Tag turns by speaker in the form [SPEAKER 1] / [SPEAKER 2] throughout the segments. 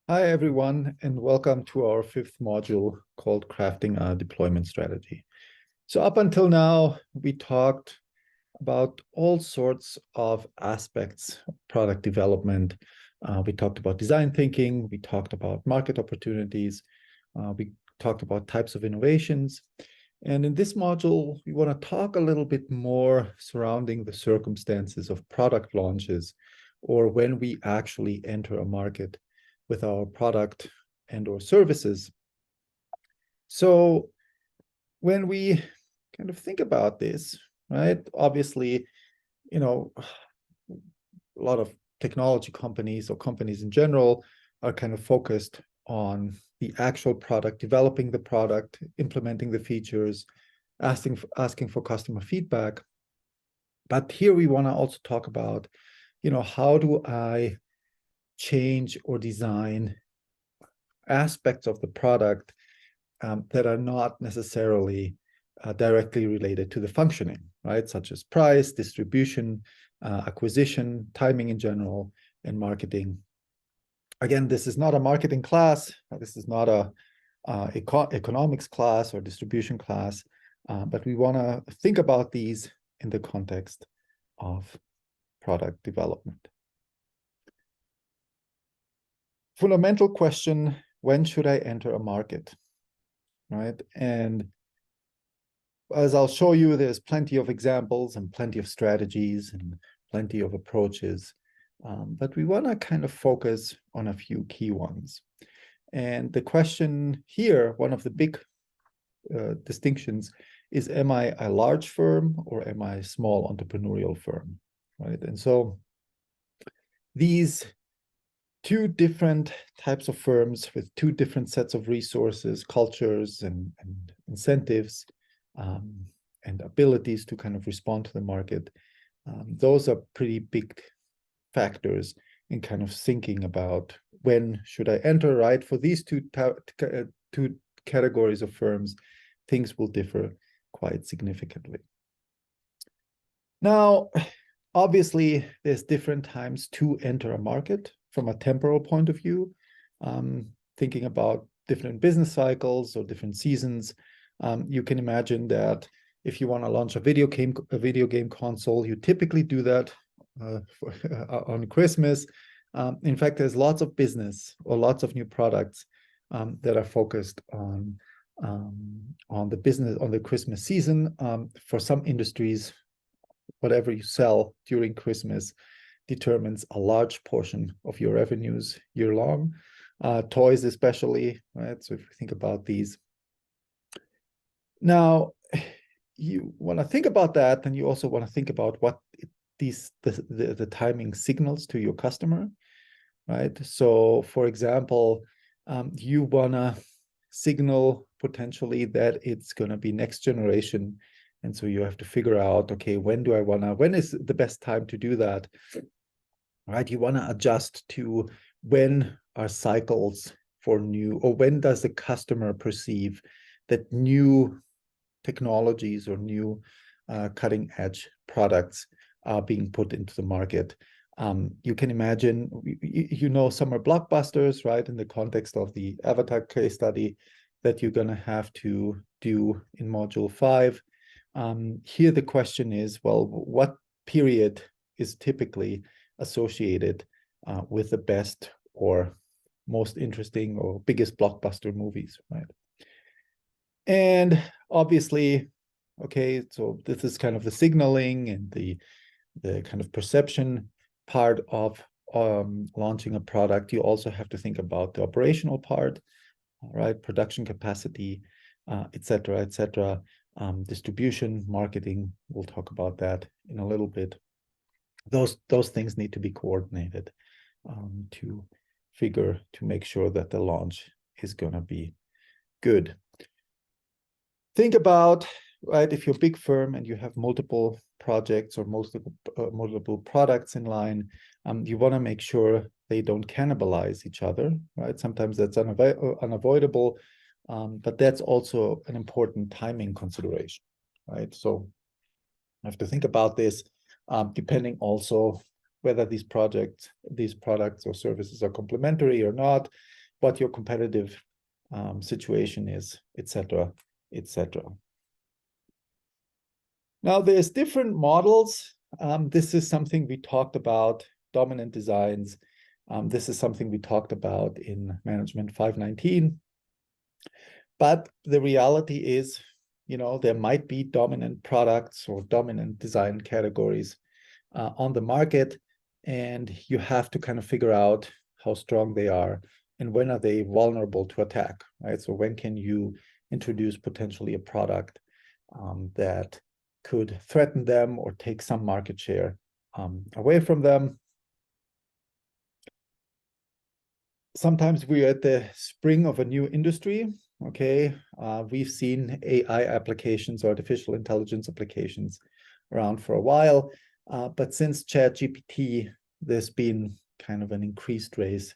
[SPEAKER 1] Hi, everyone, and welcome to our fifth module called Crafting a Deployment Strategy. So up until now, we talked about all sorts of aspects of product development. We talked about design thinking. We talked about market opportunities. We talked about types of innovations. And in this module, we want to talk a little bit more surrounding the circumstances of product launches or when we actually enter a market with our product and or services. So when we kind of think about this, right, obviously, a lot of technology companies or companies in general are kind of focused on the actual product, developing the product, implementing the features, asking for customer feedback. But here we want to also talk about, how do I change or design aspects of the product that are not necessarily directly related to the functioning, right? Such as price, distribution, acquisition, timing in general, and marketing. Again, this is not a marketing class. This is not a economics class or distribution class, but we want to think about these in the context of product development. Fundamental question, when should I enter a market, right? And as I'll show you, there's plenty of examples and plenty of strategies and plenty of approaches, but we want to kind of focus on a few key ones. And the question here, one of the big distinctions is, am I a large firm or am I a small entrepreneurial firm, right? And so these two different types of firms with two different sets of resources, cultures, and incentives, and abilities to kind of respond to the market. Those are pretty big factors in kind of thinking about when should I enter, right? For these two categories of firms, things will differ quite significantly. Now, obviously, there's different times to enter a market from a temporal point of view, thinking about different business cycles or different seasons. You can imagine that if you want to launch a video game console, you typically do that on Christmas. In fact, there's lots of business or lots of new products that are focused on the business, on the Christmas season. For some industries, whatever you sell during Christmas determines a large portion of your revenues year long. Toys especially, right? So if you think about these. Now, you want to think about that, and you also want to think about what the timing signals to your customer, right? So, for example, you want to signal potentially that it's going to be next generation. And so you have to figure out, okay, when is the best time to do that, right? You want to adjust to when are cycles for new, or when does the customer perceive that new technologies or new cutting edge products are being put into the market. You can imagine, some are blockbusters, right? In the context of the Avatar case study that you're going to have to do in module 5. Here the question is, well, what period is typically associated with the best or most interesting or biggest blockbuster movies, right? And obviously, okay, so this is kind of the signaling and the kind of perception part of launching a product. You also have to think about the operational part, right? Production capacity, et cetera, distribution, marketing. We'll talk about that in a little bit. Those things need to be coordinated to make sure that the launch is going to be good. Think about, right, if you're a big firm and you have multiple projects or multiple products in line, you want to make sure they don't cannibalize each other, right? Sometimes that's unavoidable, but that's also an important timing consideration, right? So I have to think about this, depending also whether these products or services are complementary or not. what your competitive situation is, etc., etc. Now, there's different models. This is something we talked about, dominant designs. This is something we talked about in Management 519. But the reality is, there might be dominant products or dominant design categories on the market, and you have to kind of figure out how strong they are and when are they vulnerable to attack, right? So when can you introduce potentially a product that could threaten them or take some market share away from them. Sometimes we're at the spring of a new industry, okay? We've seen AI applications, artificial intelligence applications around for a while, but since ChatGPT, there's been kind of an increased race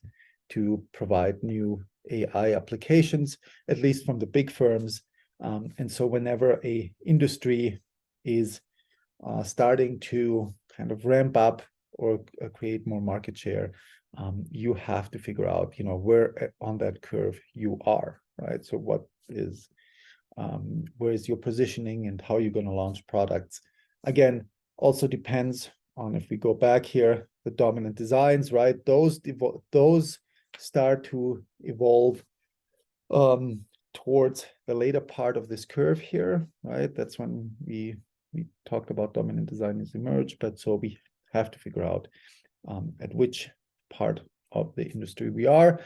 [SPEAKER 1] to provide new AI applications, at least from the big firms. And so whenever a industry is starting to kind of ramp up or create more market share, you have to figure out, where on that curve you are, right? So where is your positioning and how you're going to launch products? Again, also depends on, if we go back here, the dominant designs, right? Those start to evolve towards the later part of this curve here, right? That's when we talked about dominant designs emerge, but so we have to figure out at which part of the industry we are.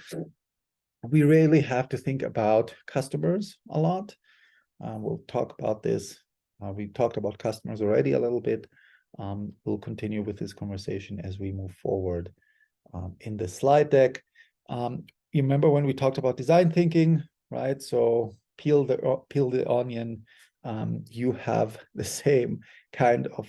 [SPEAKER 1] We really have to think about customers a lot. We'll talk about this. We talked about customers already a little bit. We'll continue with this conversation as we move forward in the slide deck. You remember when we talked about design thinking, right? So peel the onion. You have the same kind of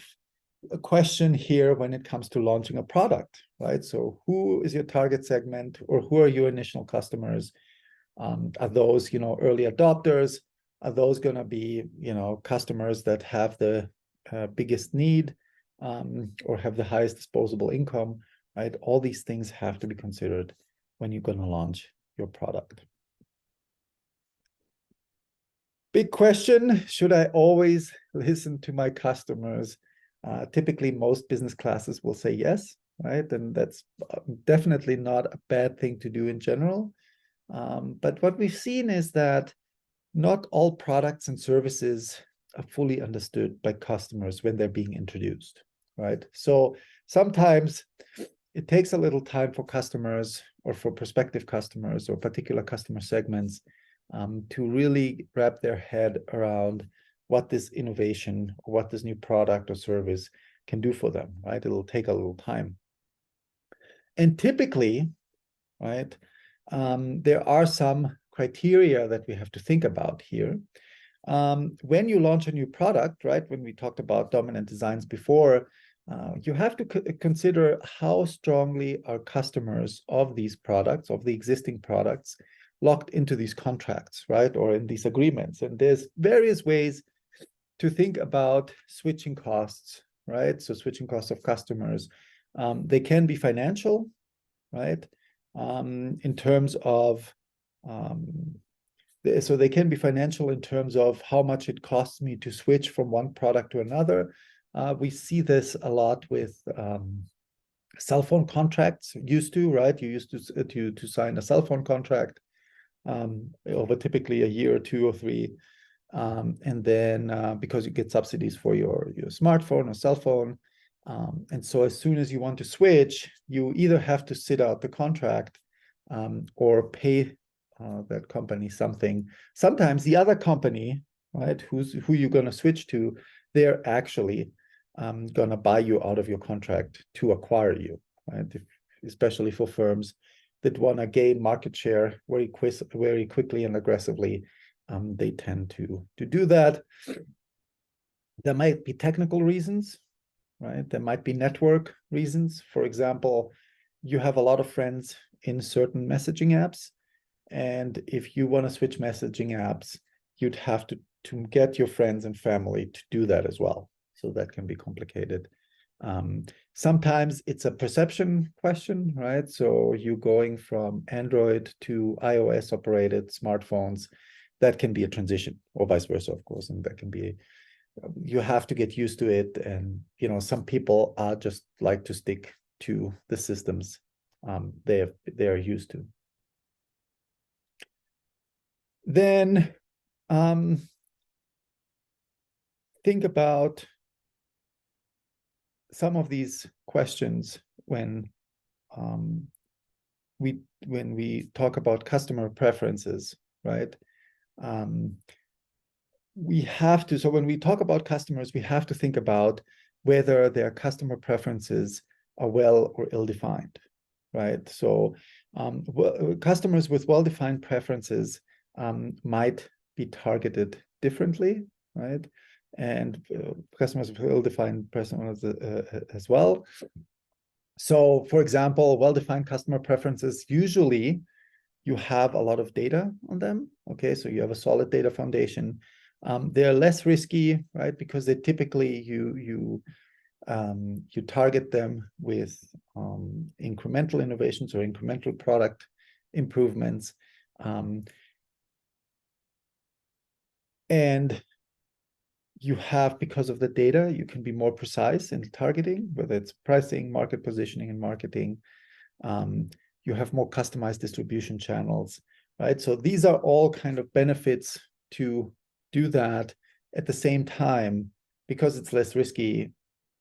[SPEAKER 1] a question here when it comes to launching a product, right? So who is your target segment, or who are your initial customers? Are those, early adopters? Are those going to be, customers that have the biggest need or have the highest disposable income, right? All these things have to be considered when you're going to launch your product. Big question, should I always listen to my customers? Typically, most business classes will say yes, right? And that's definitely not a bad thing to do in general. But what we've seen is that not all products and services are fully understood by customers when they're being introduced, right? So sometimes it takes a little time for customers or for prospective customers or particular customer segments to really wrap their head around what this innovation or what this new product or service can do for them, right? It'll take a little time. And typically, right, there are some criteria that we have to think about here. When you launch a new product, right, when we talked about dominant designs before, you have to consider how strongly are customers of these products, of the existing products, locked into these contracts, right, or in these agreements. And there's various ways to think about switching costs, right? So switching costs of customers. They can be financial, right? In terms of, so they can be financial in terms of how much it costs me to switch from one product to another. We see this a lot with cell phone contracts, right? You used to sign a cell phone contract over typically a year or 2 or 3. And then because you get subsidies for your smartphone or cell phone. And so as soon as you want to switch, you either have to sit out the contract or pay that company something. Sometimes the other company, right, who you're going to switch to, they're actually going to buy you out of your contract to acquire you, right? Especially for firms that want to gain market share very quickly and aggressively. They tend to do that. There might be technical reasons, right? There might be network reasons. For example, you have a lot of friends in certain messaging apps, and if you want to switch messaging apps, you'd have to get your friends and family to do that as well. So that can be complicated. Sometimes it's a perception question, right? So you going from Android to iOS operated smartphones, that can be a transition, or vice versa, of course, and that can be, you have to get used to it. And some people are just like to stick to the systems they are used to. Then think about some of these questions when we talk about customer preferences, right? We have to, so when we talk about customers, we have to think about whether their customer preferences are well or ill-defined, right? So customers with well-defined preferences might be targeted differently, right? And customers with ill-defined preferences as well. So, for example, well-defined customer preferences, usually you have a lot of data on them, okay? So you have a solid data foundation. They're less risky, right? Because they typically, you target them with incremental innovations or incremental product improvements. And you have, because of the data, you can be more precise in targeting, whether it's pricing, market positioning, and marketing. You have more customized distribution channels, right? So these are all kind of benefits to do that. At the same time, because it's less risky,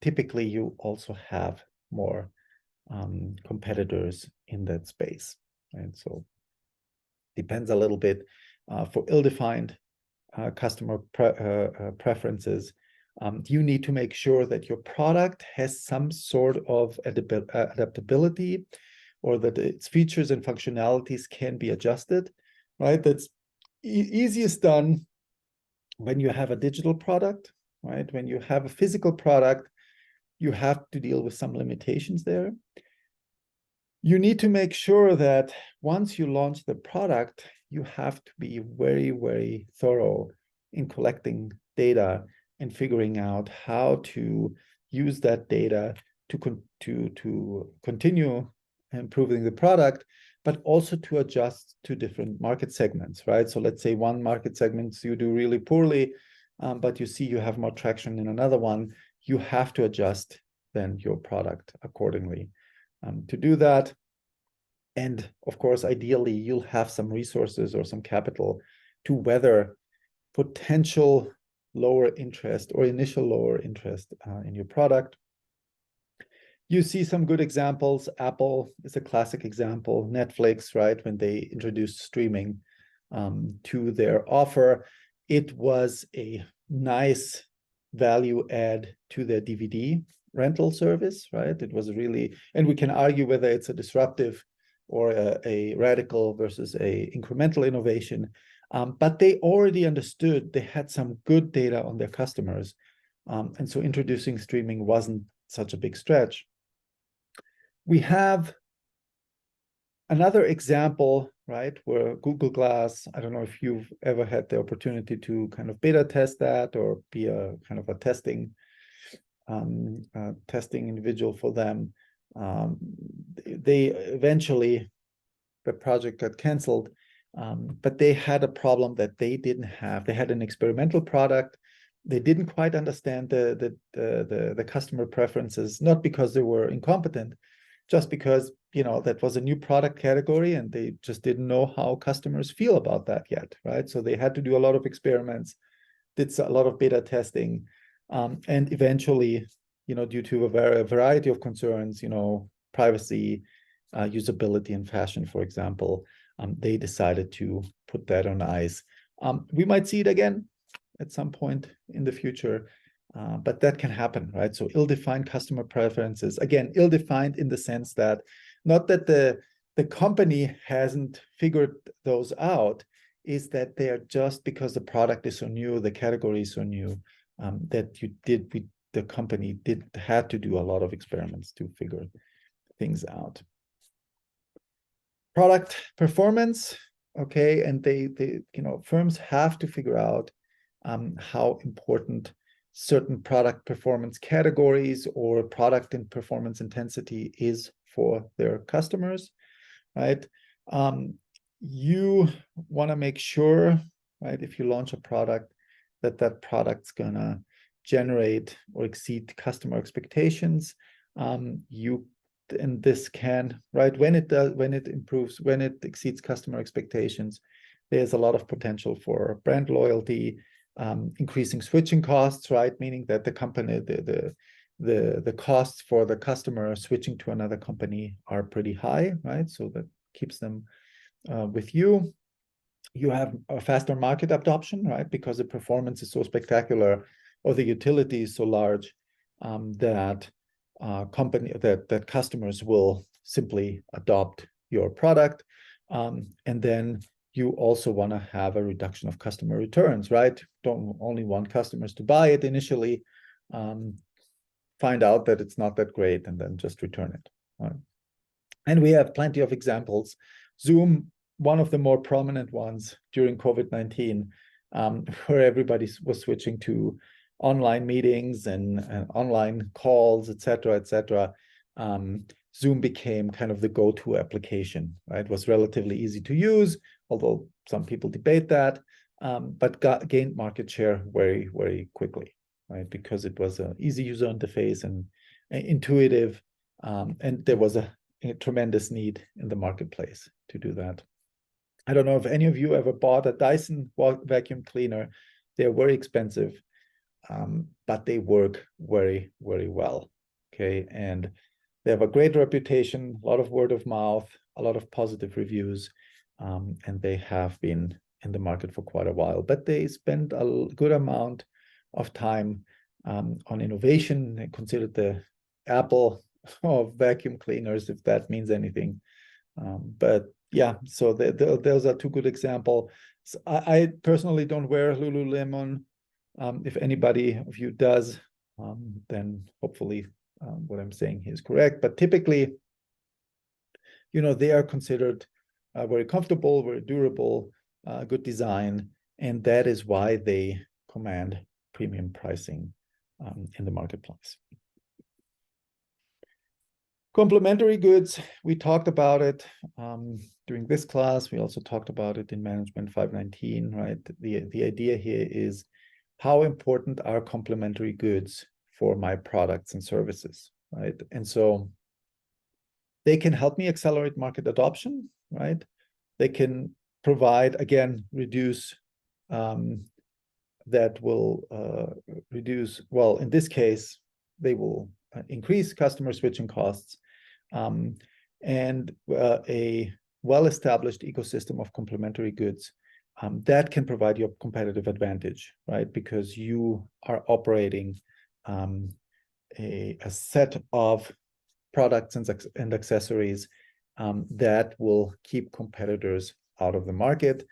[SPEAKER 1] typically you also have more competitors in that space, right? So depends a little bit. For ill-defined customer preferences, you need to make sure that your product has some sort of adaptability, or that its features and functionalities can be adjusted, right? That's easiest done when you have a digital product, right? When you have a physical product, you have to deal with some limitations there. You need to make sure that once you launch the product, you have to be very, very thorough in collecting data and figuring out how to use that data to continue improving the product, but also to adjust to different market segments, right? So let's say one market segment you do really poorly, but you see you have more traction in another one, you have to adjust then your product accordingly. To do that, and of course, ideally, you'll have some resources or some capital to weather potential lower interest or initial lower interest in your product. You see some good examples. Apple is a classic example. Netflix, right? When they introduced streaming to their offer, it was a nice value add to their DVD rental service, right? It was really, and we can argue whether it's a disruptive or a radical versus a incremental innovation. But they already understood, they had some good data on their customers. And so introducing streaming wasn't such a big stretch. We have another example, right, where Google Glass, I don't know if you've ever had the opportunity to kind of beta test that or be a kind of a testing individual for them. They eventually, the project got canceled, but they had a problem that they didn't have. They had an experimental product. They didn't quite understand the customer preferences, not because they were incompetent, just because that was a new product category and they just didn't know how customers feel about that yet, right? So they had to do a lot of experiments, did a lot of beta testing, and eventually, due to a variety of concerns, privacy, usability, and fashion, for example, they decided to put that on ice. We might see it again at some point in the future, but that can happen, right? So ill-defined customer preferences, again, ill-defined in the sense that not that the company hasn't figured those out, is that they are just because the product is so new, the category is so new, that the company had to do a lot of experiments to figure things out. Product performance, okay, and they firms have to figure out how important certain product performance categories or product and performance intensity is for their customers, right? You want to make sure, right, if you launch a product, that that product's gonna generate or exceed customer expectations. And this can, right, when it does, when it improves, when it exceeds customer expectations, there's a lot of potential for brand loyalty, increasing switching costs, right, meaning that the company, the costs for the customer switching to another company are pretty high, right? So that keeps them with you. You have a faster market adoption, right? Because the performance is so spectacular or the utility is so large that that customers will simply adopt your product. And then you also want to have a reduction of customer returns, right? Don't only want customers to buy it initially, find out that it's not that great, and then just return it. Right? And we have plenty of examples. Zoom, one of the more prominent ones during COVID-19, where everybody was switching to online meetings and online calls, et cetera. Zoom became kind of the go-to application, right? It was relatively easy to use, although some people debate that, but gained market share very, very quickly, right? Because it was an easy user interface and intuitive, and there was a tremendous need in the marketplace to do that. I don't know if any of you ever bought a Dyson vacuum cleaner. They're very expensive, but they work very, very well, okay? And they have a great reputation, a lot of word of mouth, a lot of positive reviews, and they have been in the market for quite a while. But they spend a good amount of time on innovation. They considered the Apple of vacuum cleaners, if that means anything. But yeah, so those are two good examples. So I personally don't wear Lululemon. If anybody of you does, then hopefully what I'm saying here is correct. But typically, they are considered very comfortable, very durable, good design, and that is why they command premium pricing in the marketplace. Complementary goods, we talked about it during this class. We also talked about it in Management 519, right? The idea here is how important are complementary goods for my products and services, right? And so they can help me accelerate market adoption, right? They can provide, again, reduce, that will reduce, well, in this case, they will increase customer switching costs, and a well-established ecosystem of complementary goods that can provide you a competitive advantage, right? Because you are operating a set of products and accessories that will keep competitors out of the market.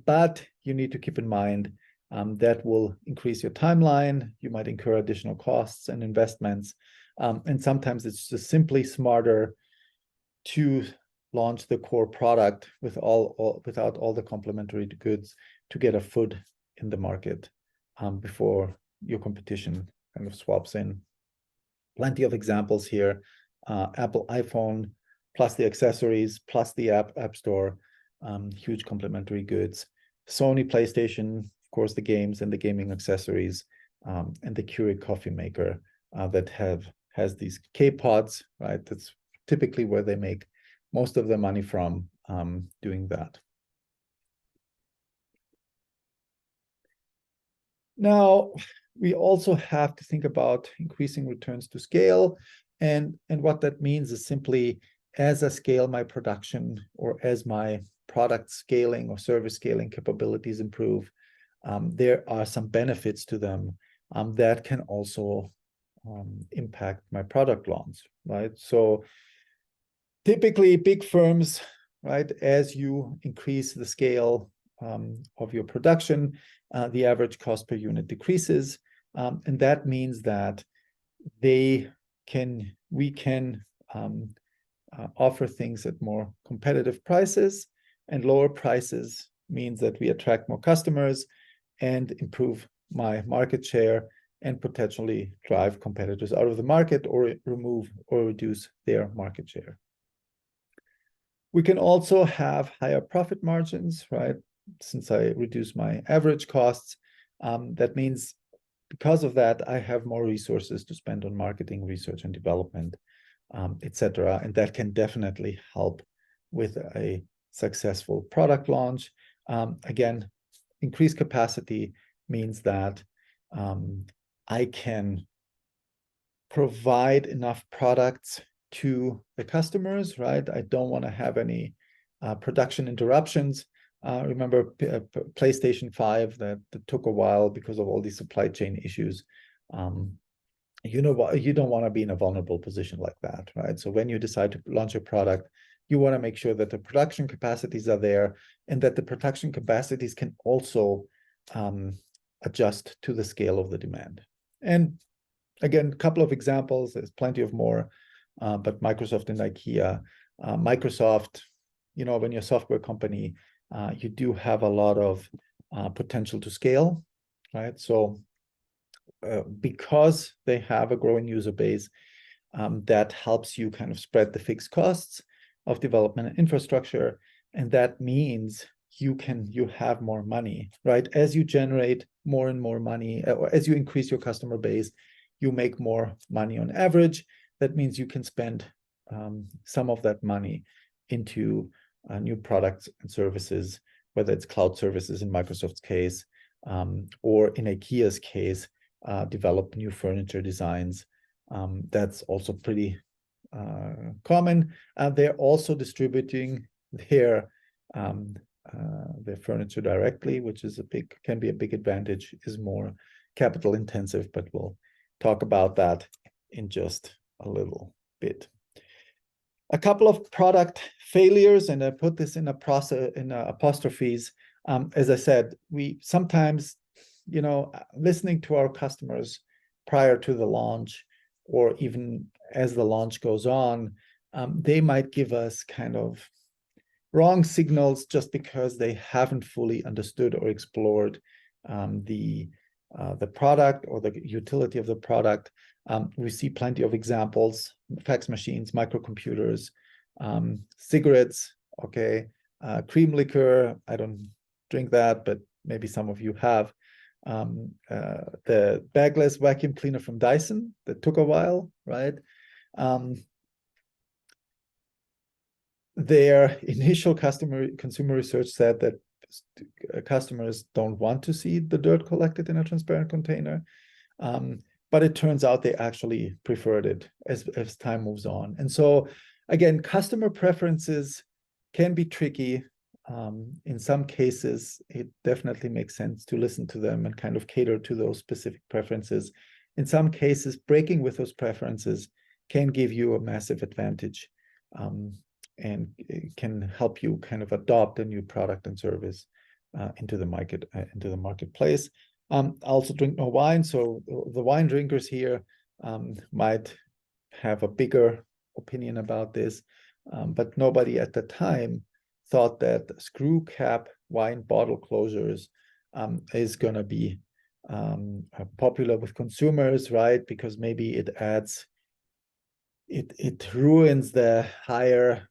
[SPEAKER 1] But you need to keep in mind that will increase your timeline. You might incur additional costs and investments. And sometimes it's just simply smarter to launch the core product without all the complementary goods to get a foot in the market before your competition kind of swaps in. Plenty of examples here. Apple iPhone plus the accessories plus the app store, huge complementary goods. Sony PlayStation, of course, the games and the gaming accessories, and the Keurig coffee maker that has these K-pods, right? That's typically where they make most of the money from doing that. Now, we also have to think about increasing returns to scale. And what that means is simply as I scale my production or as my product scaling or service scaling capabilities improve, there are some benefits to them that can also impact my product launch, right? So typically big firms, right, as you increase the scale of your production, the average cost per unit decreases. And that means that we can offer things at more competitive prices, and lower prices means that we attract more customers and improve my market share and potentially drive competitors out of the market or remove or reduce their market share. We can also have higher profit margins, right? Since I reduce my average costs, that means because of that, I have more resources to spend on marketing, research and development, etc. And that can definitely help with a successful product launch. Again, increased capacity means that I can provide enough products to the customers, right? I don't want to have any production interruptions. Remember PlayStation 5 that took a while because of all these supply chain issues. You know what, you don't want to be in a vulnerable position like that, right? So when you decide to launch a product, you want to make sure that the production capacities are there and that the production capacities can also adjust to the scale of the demand. And again, a couple of examples, there's plenty of more, but Microsoft and IKEA. Microsoft, you know, when you're a software company, you do have a lot of potential to scale, right? So because they have a growing user base, that helps you kind of spread the fixed costs of development and infrastructure. And that means you have more money, right? As you generate more and more money, or as you increase your customer base, you make more money on average. That means you can spend some of that money into new products and services, whether it's cloud services in Microsoft's case, or in IKEA's case, develop new furniture designs. That's also pretty common. They're also distributing their furniture directly, which is can be a big advantage, is more capital intensive, but we'll talk about that in just a little bit. A couple of product failures, and I put this in apostrophes. As I said, we sometimes, you know, listening to our customers prior to the launch, or even as the launch goes on, they might give us kind of wrong signals just because they haven't fully understood or explored the product or the utility of the product. We see plenty of examples: fax machines, microcomputers, cigarettes, okay, cream liquor. I don't drink that, but maybe some of you have. The bagless vacuum cleaner from Dyson that took a while, right? Their initial consumer research said that customers don't want to see the dirt collected in a transparent container. But it turns out they actually preferred it as time moves on. And so, again, customer preferences can be tricky. In some cases, it definitely makes sense to listen to them and kind of cater to those specific preferences. In some cases, breaking with those preferences can give you a massive advantage, and it can help you kind of adopt a new product and service into the marketplace. I also drink no wine, so the wine drinkers here might have a bigger opinion about this, but nobody at the time thought that screw cap wine bottle closures is going to be popular with consumers, right? Because maybe it ruins the higher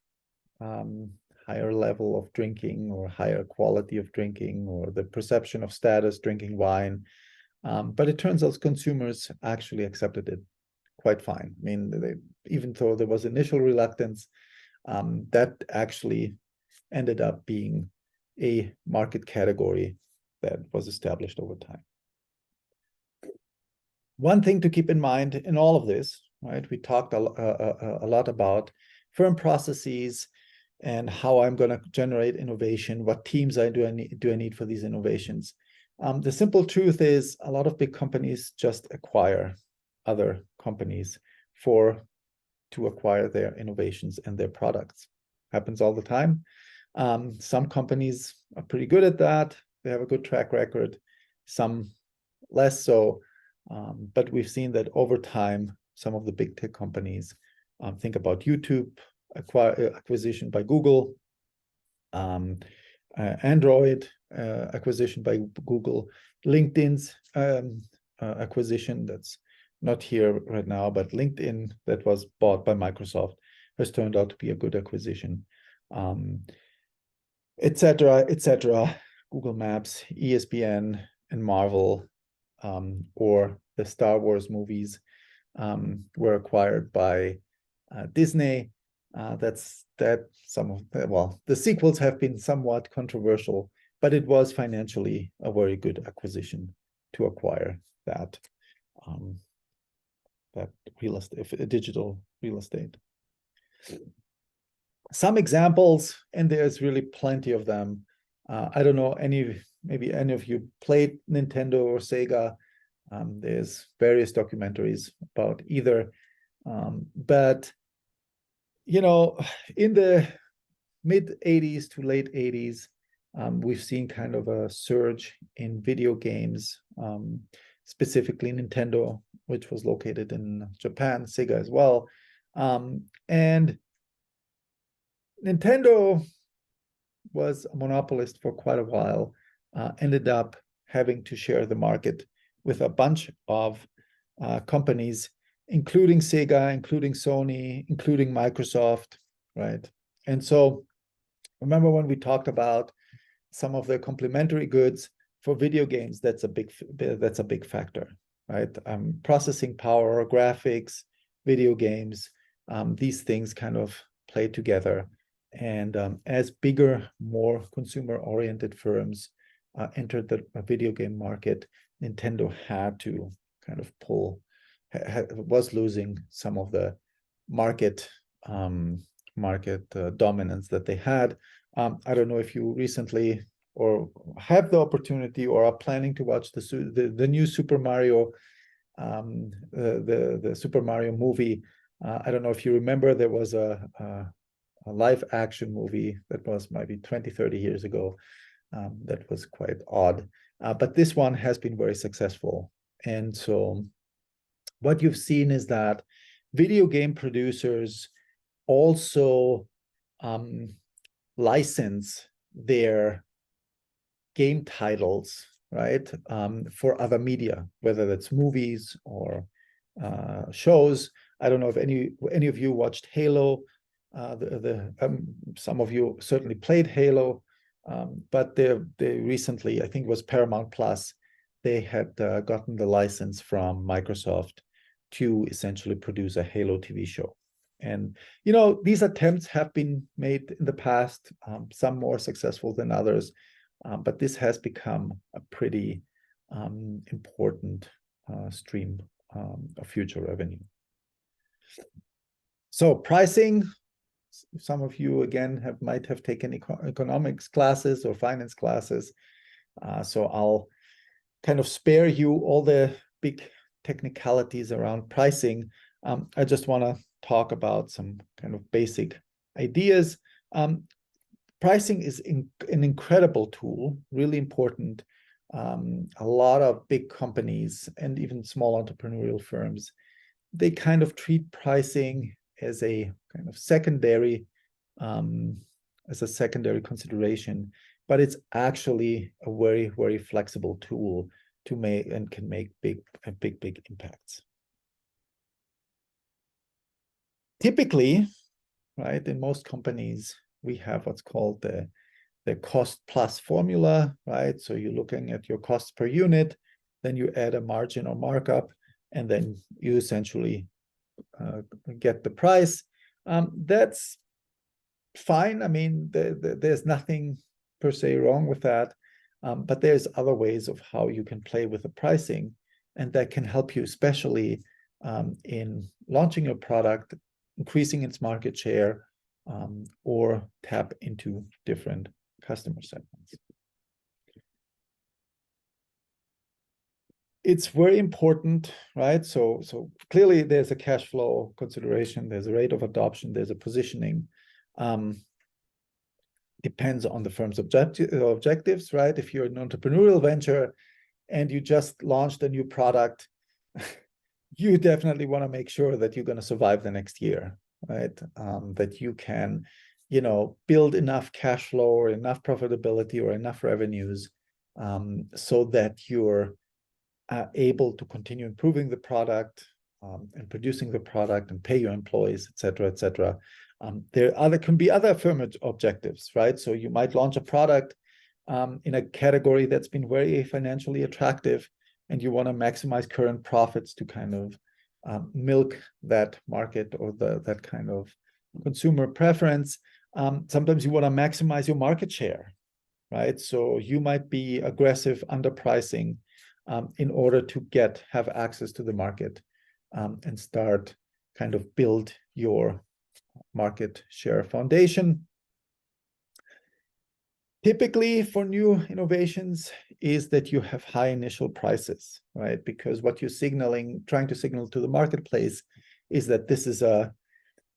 [SPEAKER 1] level of drinking, or higher quality of drinking, or the perception of status drinking wine. But it turns out consumers actually accepted it quite fine. I mean, even though there was initial reluctance, that actually ended up being a market category that was established over time. One thing to keep in mind in all of this, right? We talked a lot about firm processes and how I'm going to generate innovation, what teams do I need for these innovations. The simple truth is a lot of big companies just acquire other companies to acquire their innovations and their products. Happens all the time. Some companies are pretty good at that. They have a good track record, some less so. But we've seen that over time, some of the big tech companies, think about YouTube, acquisition by Google, Android acquisition by Google, LinkedIn's acquisition that's not here right now, but LinkedIn that was bought by Microsoft has turned out to be a good acquisition, etc., etc. Google Maps, ESPN, and Marvel, or the Star Wars movies were acquired by Disney. Some of the sequels have been somewhat controversial, but it was financially a very good acquisition to acquire that real estate, digital real estate. Some examples, and there's really plenty of them. I don't know maybe any of you played Nintendo or Sega. There's various documentaries about either, but in the mid 80s to late 80s, we've seen kind of a surge in video games, specifically Nintendo, which was located in Japan, Sega as well. And Nintendo was a monopolist for quite a while, ended up having to share the market with a bunch of companies, including Sega, including Sony, including Microsoft, right? And so remember when we talked about some of the complementary goods for video games, that's a big factor, right? Processing power, graphics, video games, these things kind of play together. And as bigger, more consumer-oriented firms entered the video game market, Nintendo had to kind of was losing some of the market dominance that they had. I don't know if you recently or have the opportunity or are planning to watch the new Super Mario, the Super Mario movie. I don't know if you remember, there was a live action movie that was maybe 20, 30 years ago. That was quite odd. But this one has been very successful. And so what you've seen is that video game producers also license their game titles, right, for other media, whether that's movies or shows. I don't know if any of you watched Halo. Some of you certainly played Halo, but they recently, I think it was Paramount Plus, they had gotten the license from Microsoft to essentially produce a Halo TV show. And these attempts have been made in the past, some more successful than others, but this has become a pretty important stream of future revenue. So pricing, some of you again might have taken economics classes or finance classes, so I'll kind of spare you all the big technicalities around pricing. I just want to talk about some kind of basic ideas. Pricing is an incredible tool, really important. A lot of big companies and even small entrepreneurial firms, they kind of treat pricing as a kind of secondary consideration, but it's actually a very, very flexible tool to make and can make big impacts. Typically, right, in most companies, we have what's called the cost plus formula, right? So you're looking at your cost per unit, then you add a margin or markup, and then you essentially get the price. That's fine. I mean, there's nothing per se wrong with that, but there's other ways of how you can play with the pricing, and that can help you, especially in launching your product, increasing its market share, or tap into different customer segments. It's very important, right? So clearly there's a cash flow consideration, there's a rate of adoption, there's a positioning. Depends on the firm's objectives, right? If you're an entrepreneurial venture and you just launched a new product, you definitely want to make sure that you're going to survive the next year, right? That you can, build enough cash flow or enough profitability or enough revenues so that you're able to continue improving the product and producing the product and pay your employees, et cetera, et cetera. Can be other firm objectives, right? So you might launch a product in a category that's been very financially attractive, and you want to maximize current profits to kind of milk that market or that kind of consumer preference. Sometimes you want to maximize your market share, right? So you might be aggressive underpricing in order to have access to the market and start kind of build your market share foundation. Typically for new innovations is that you have high initial prices, right? Because what you're trying to signal to the marketplace is that this is a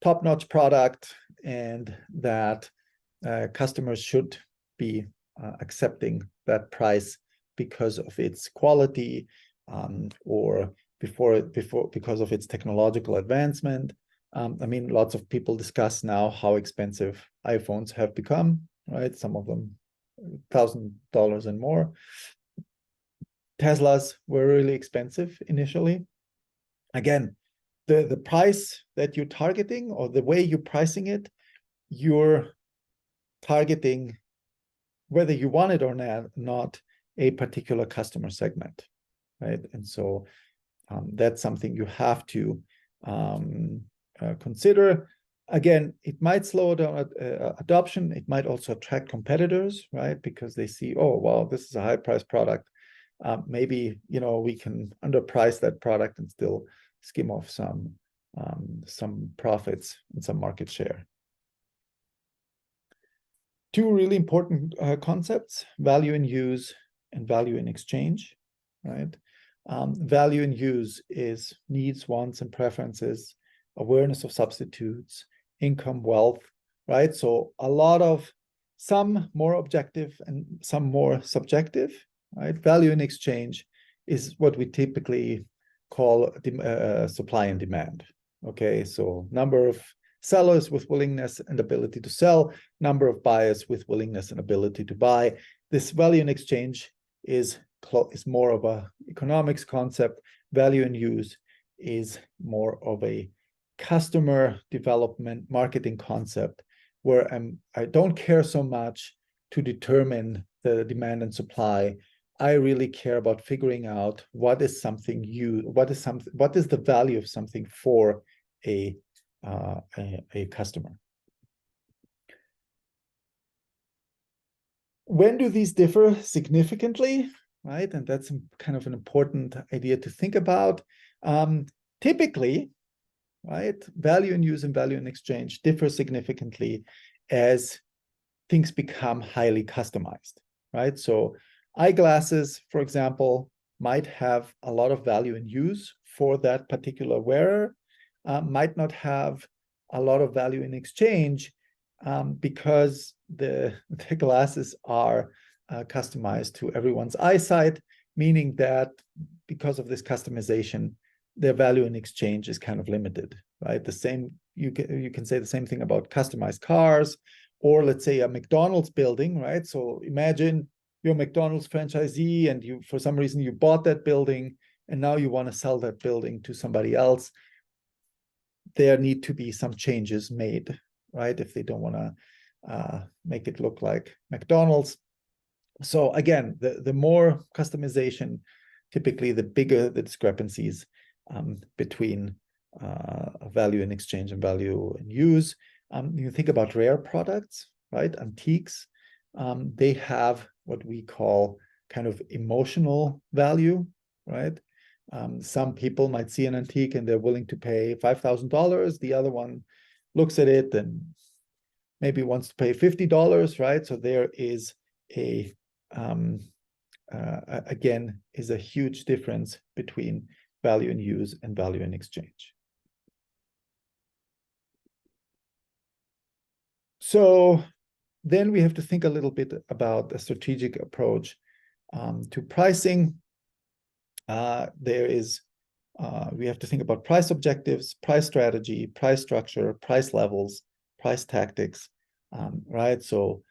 [SPEAKER 1] top-notch product and that customers should be accepting that price because of its quality or because of its technological advancement. I mean, lots of people discuss now how expensive iPhones have become, right? Some of them $1,000 and more. Teslas were really expensive initially. Again, the price that you're targeting or the way you're pricing it, you're targeting, whether you want it or not, a particular customer segment, right? And so that's something you have to consider. Again, it might slow down adoption. It might also attract competitors, right? Because they see, oh, wow, this is a high-priced product. Maybe, we can underprice that product and still skim off some profits and some market share. Two really important concepts: value in use and value in exchange, right? Value in use is needs, wants, and preferences, awareness of substitutes, income, wealth, right? So some more objective and some more subjective, right? Value in exchange is what we typically call supply and demand, okay? So number of sellers with willingness and ability to sell, number of buyers with willingness and ability to buy. This value in exchange is more of a economics concept. Value in use is more of a customer development marketing concept, where I don't care so much to determine the demand and supply. I really care about figuring out what is the value of something for a customer. When do these differ significantly, right? And that's kind of an important idea to think about. Typically, right, value in use and value in exchange differ significantly as things become highly customized, right? So eyeglasses, for example, might have a lot of value in use for that particular wearer, might not have a lot of value in exchange because the glasses are customized to everyone's eyesight, meaning that because of this customization, their value in exchange is kind of limited, right? You can say the same thing about customized cars, or let's say a McDonald's building, right? So imagine you're a McDonald's franchisee and for some reason you bought that building and now you want to sell that building to somebody else. There need to be some changes made, right? If they don't want to make it look like McDonald's. So again, the more customization, typically the bigger the discrepancies between value in exchange and value in use. You think about rare products, right? Antiques, they have what we call kind of emotional value, right? Some people might see an antique and they're willing to pay $5,000. The other one looks at it and maybe wants to pay $50, right? So there is again, is a huge difference between value in use and value in exchange. So then we have to think a little bit about a strategic approach to pricing. We have to think about price objectives, price strategy, price structure, price levels, price tactics, right? So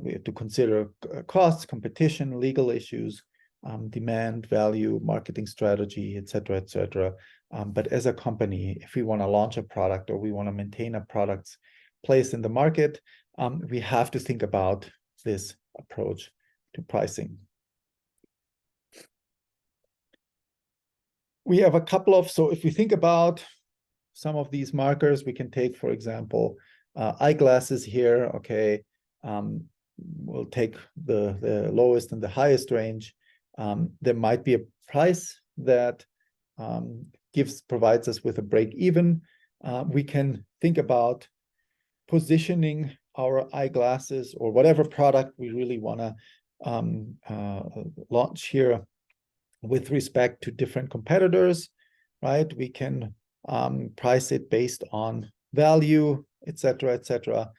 [SPEAKER 1] we have to consider costs, competition, legal issues, demand, value, marketing strategy, et cetera, et cetera. But as a company, if we want to launch a product or we want to maintain a product's place in the market, we have to think about this approach to pricing. We have a couple of, so if we think about some of these markers, we can take, for example, eyeglasses here, okay. We'll take the lowest and the highest range. There might be a price that provides us with a break even. We can think about positioning our eyeglasses or whatever product we really want to launch here with respect to different competitors, right? We can price it based on value, et cetera, et cetera.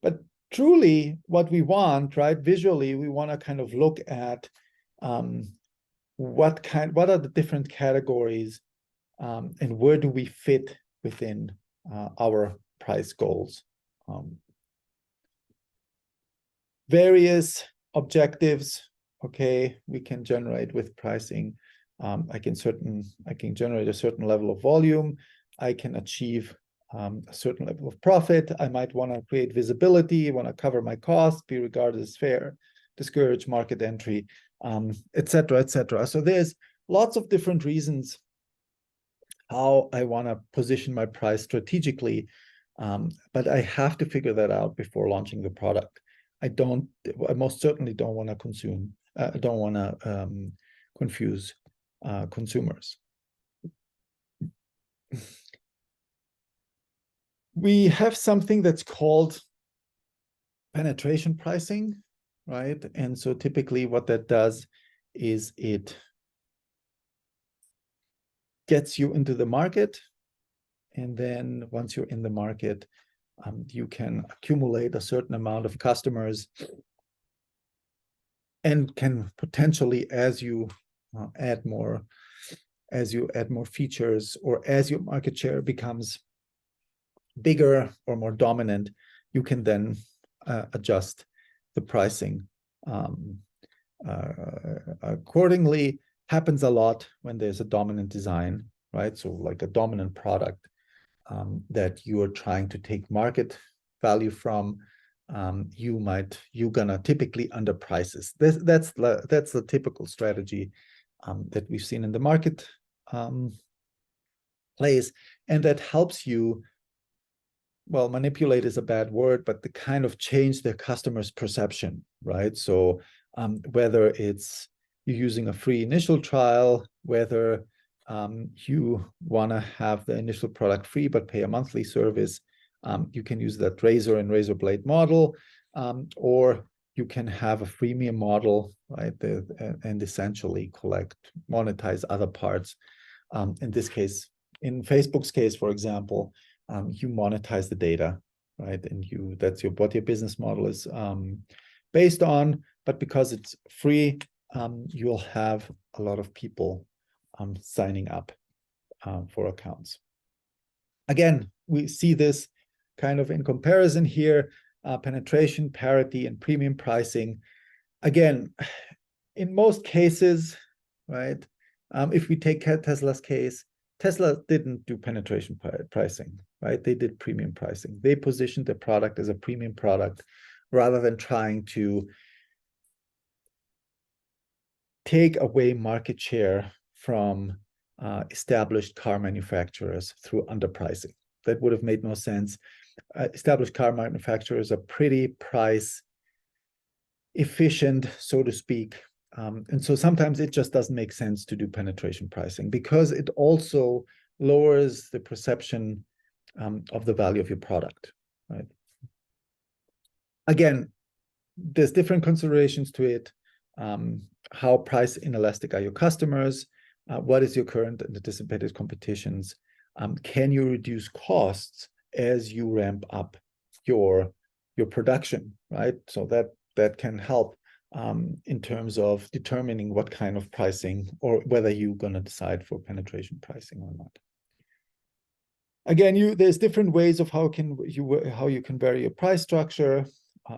[SPEAKER 1] But truly what we want, right, visually, we want to kind of look at what are the different categories and where do we fit within our price goals. Various objectives, okay, we can generate with pricing. I can generate a certain level of volume. I can achieve a certain level of profit. I might want to create visibility, want to cover my costs, be regarded as fair, discourage market entry, et cetera, et cetera. So there's lots of different reasons how I want to position my price strategically, but I have to figure that out before launching the product. I most certainly don't want to confuse consumers. We have something that's called penetration pricing, right? And so typically what that does is it gets you into the market. And then once you're in the market, you can accumulate a certain amount of customers and can potentially, as you add more features or as your market share becomes bigger or more dominant, you can then adjust the pricing accordingly. Happens a lot when there's a dominant design, right? So like a dominant product that you are trying to take market value from, you're gonna typically underprice this. That's the typical strategy that we've seen in the market place, and that helps you, well, manipulate is a bad word, but to kind of change the customer's perception, right? So whether it's you're using a free initial trial, whether you want to have the initial product free but pay a monthly service, you can use that razor and razor blade model, or you can have a freemium model, right? And essentially monetize other parts. In this case, in Facebook's case, for example, you monetize the data, right? And that's what your business model is based on. But because it's free, you'll have a lot of people signing up for accounts. Again, we see this kind of in comparison here, penetration, parity, and premium pricing. Again, in most cases, right, if we take Tesla's case, Tesla didn't do penetration pricing, right? They did premium pricing. They positioned the product as a premium product rather than trying to take away market share from established car manufacturers through underpricing. That would have made no sense. Established car manufacturers are pretty price efficient, so to speak. And so sometimes it just doesn't make sense to do penetration pricing because it also lowers the perception of the value of your product, right? Again, there's different considerations to it. How price inelastic are your customers? What is your current and anticipated competitions? Can you reduce costs as you ramp up your production, right? So that can help in terms of determining what kind of pricing or whether you're going to decide for penetration pricing or not. Again, there's different ways of how you can vary your price structure,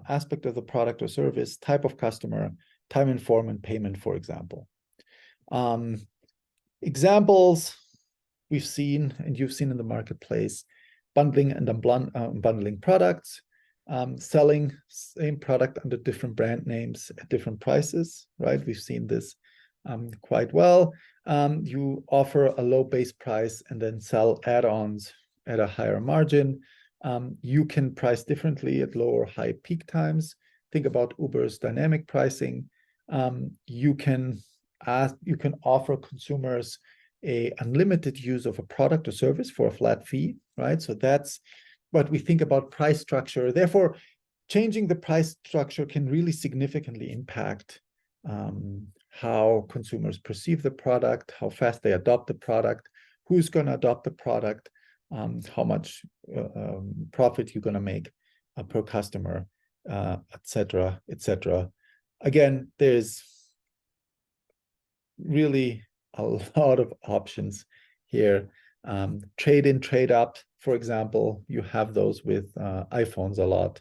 [SPEAKER 1] aspect of the product or service, type of customer, time inform and payment, for example. Examples we've seen and you've seen in the marketplace: bundling and unbundling products, selling same product under different brand names at different prices, right? We've seen this quite well. You offer a low base price and then sell add-ons at a higher margin. You can price differently at low or high peak times. Think about Uber's dynamic pricing. You can offer consumers a unlimited use of a product or service for a flat fee, right? So that's what we think about price structure. Therefore, changing the price structure can really significantly impact how consumers perceive the product, how fast they adopt the product, who's going to adopt the product, how much profit you're going to make per customer, et cetera, et cetera. Again, there's really a lot of options here. Trade in, trade up, for example, you have those with iPhones a lot,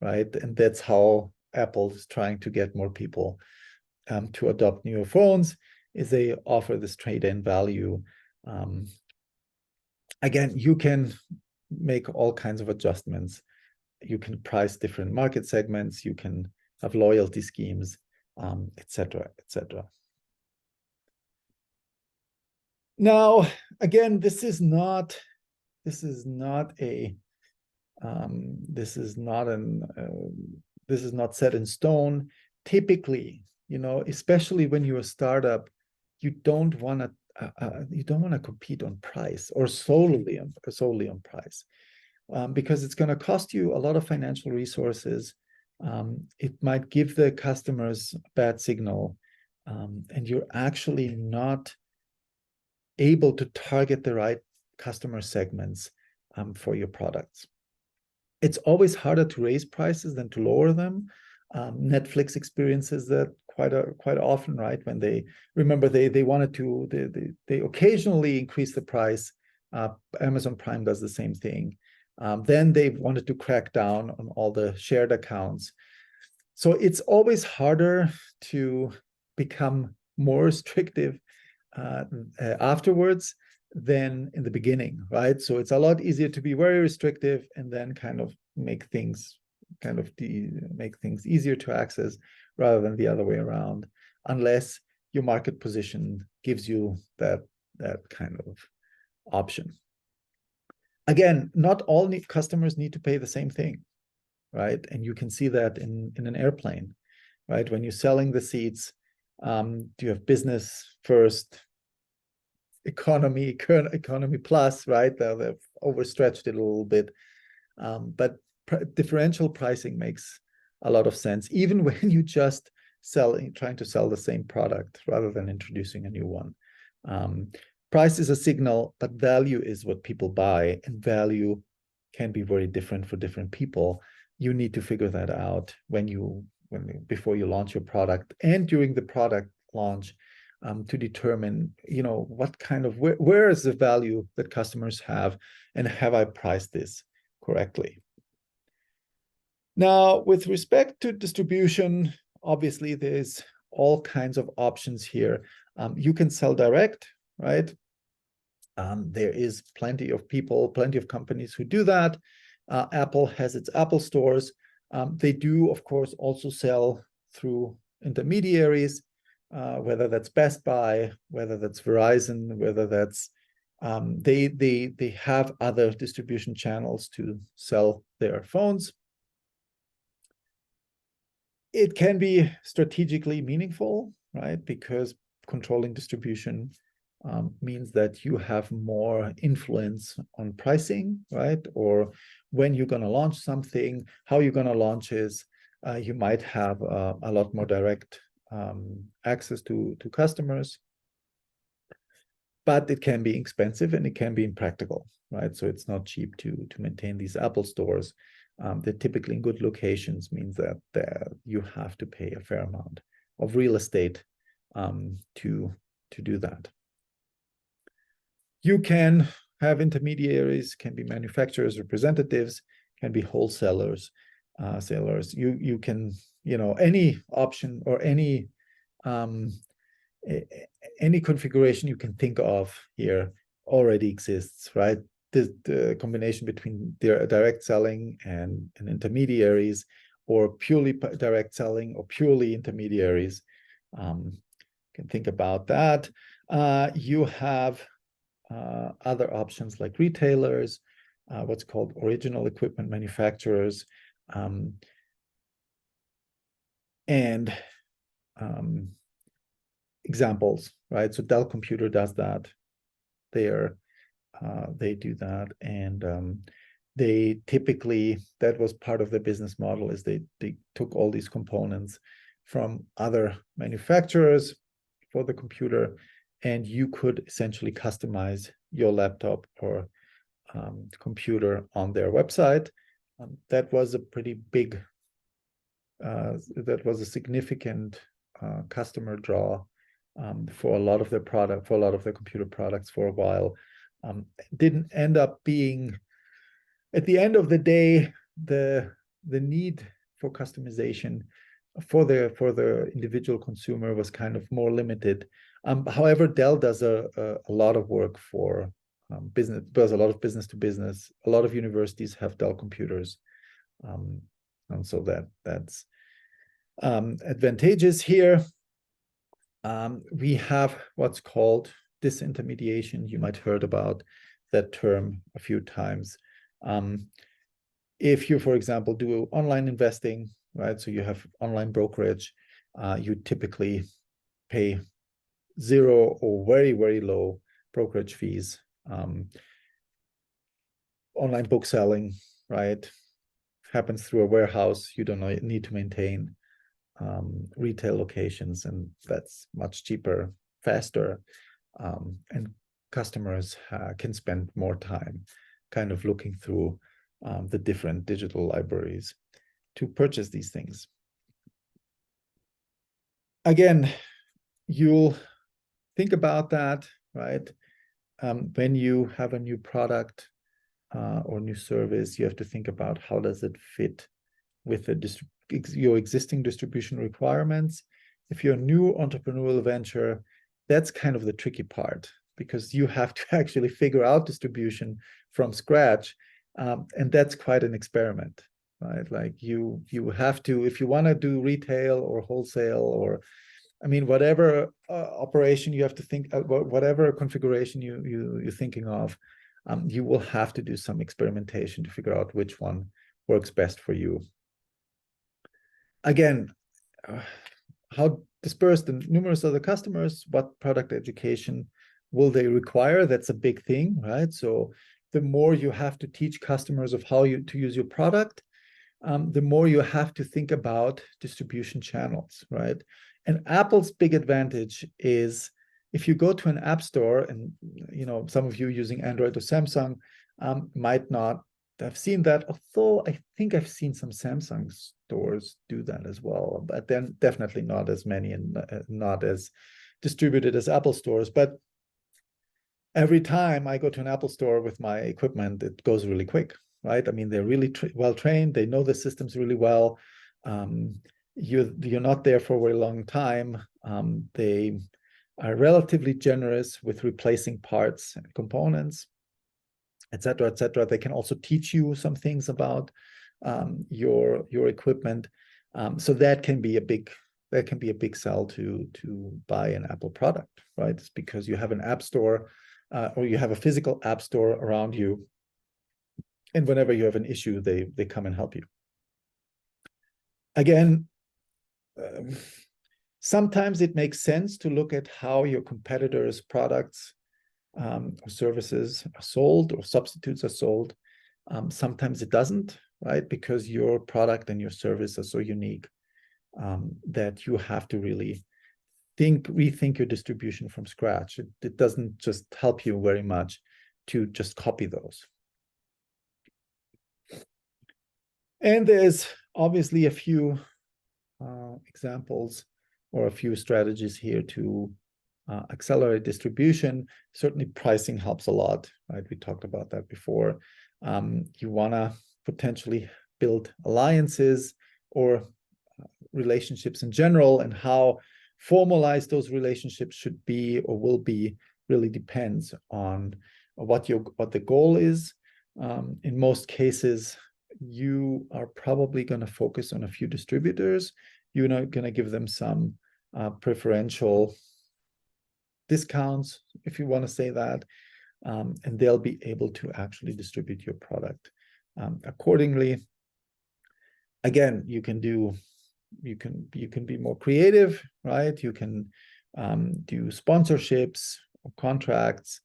[SPEAKER 1] right? And that's how Apple is trying to get more people to adopt newer phones, is they offer this trade-in value. Again, you can make all kinds of adjustments. You can price different market segments, you can have loyalty schemes, et cetera, et cetera. Now, again, this is not set in stone. Typically, especially when you're a startup, you don't want to compete on price or solely on price, because it's going to cost you a lot of financial resources. It might give the customers a bad signal, and you're actually not able to target the right customer segments for your products. It's always harder to raise prices than to lower them. Netflix experiences that quite often, right? When they occasionally increase the price. Amazon Prime does the same thing. Then they wanted to crack down on all the shared accounts. So it's always harder to become more restrictive afterwards than in the beginning, right? So it's a lot easier to be very restrictive and then kind of make things easier to access, rather than the other way around, unless your market position gives you that kind of option. Again, not all customers need to pay the same thing, right? And you can see that in an airplane, right? When you're selling the seats, do you have business first, economy plus, right? They've overstretched it a little bit, but differential pricing makes a lot of sense, even when you just trying to sell the same product rather than introducing a new one. Price is a signal, but value is what people buy, and value can be very different for different people. You need to figure that out before you launch your product and during the product launch, to determine, where is the value that customers have, and have I priced this correctly? Now, with respect to distribution, obviously there's all kinds of options here. You can sell direct, right? There is plenty of companies who do that. Apple has its Apple stores. They do, of course, also sell through intermediaries, whether that's Best Buy, whether that's Verizon, whether that's they have other distribution channels to sell their phones. It can be strategically meaningful, right? Because controlling distribution means that you have more influence on pricing, right? Or when you're going to launch something, how you're going to launch is, you might have a lot more direct access to customers, but it can be expensive and it can be impractical, right? So it's not cheap to maintain these Apple stores. They're typically in good locations, means that you have to pay a fair amount of real estate to do that. You can have intermediaries, can be manufacturers, representatives, can be wholesalers, sellers. You can any option or any configuration you can think of here already exists, right? The combination between direct selling and intermediaries, or purely direct selling or purely intermediaries. Can think about that. You have other options like retailers, what's called original equipment manufacturers, and examples, right? So Dell Computer does that. They do that, and they typically, that was part of their business model, is they took all these components from other manufacturers for the computer, and you could essentially customize your laptop or computer on their website. That was a pretty big, that was a significant customer draw for a lot of their computer products for a while. Didn't end up being, at the end of the day, the need for customization for the individual consumer was kind of more limited. However, Dell does a lot of work for business, does a lot of business to business. A lot of universities have Dell computers, and so that's advantageous here. We have what's called disintermediation. You might have heard about that term a few times. If you, for example, do online investing, right? So you have online brokerage, you typically pay zero or very, very low brokerage fees. Online bookselling, right, happens through a warehouse. You don't need to maintain retail locations, and that's much cheaper, faster, and customers can spend more time kind of looking through the different digital libraries to purchase these things. Again, you'll think about that, right? When you have a new product or new service, you have to think about how does it fit with your existing distribution requirements. If you're a new entrepreneurial venture, that's kind of the tricky part, because you have to actually figure out distribution from scratch, and that's quite an experiment, right? Like you have to, if you want to do retail or wholesale, or I mean, whatever operation you have to think, whatever configuration you're thinking of, you will have to do some experimentation to figure out which one works best for you. Again, how dispersed and numerous are the customers? What product education will they require? That's a big thing, right? So the more you have to teach customers of how to use your product, the more you have to think about distribution channels, right? And Apple's big advantage is, if you go to an app store, and some of you using Android or Samsung might not have seen that, although I think I've seen some Samsung stores do that as well, but then definitely not as many and not as distributed as Apple stores. But every time I go to an Apple store with my equipment, it goes really quick, right? I mean, they're really well trained. They know the systems really well. You're not there for a very long time. They are relatively generous with replacing parts and components, et cetera, et cetera. They can also teach you some things about your equipment. So that can be a big sell to buy an Apple product, right? It's because you have an app store, or you have a physical app store around you, and whenever you have an issue, they come and help you. Again, sometimes it makes sense to look at how your competitors' products or services are sold, or substitutes are sold. Sometimes it doesn't, right? Because your product and your service are so unique that you have to really rethink your distribution from scratch. It doesn't just help you very much to just copy those. And there's obviously a few examples or a few strategies here to accelerate distribution. Certainly pricing helps a lot, right? We talked about that before. You want to potentially build alliances or relationships in general, and how formalized those relationships should be or will be really depends on what the goal is. In most cases, you are probably going to focus on a few distributors. You're not going to give them some preferential discounts, if you want to say that, and they'll be able to actually distribute your product accordingly. Again, you can be more creative, right? You can do sponsorships or contracts.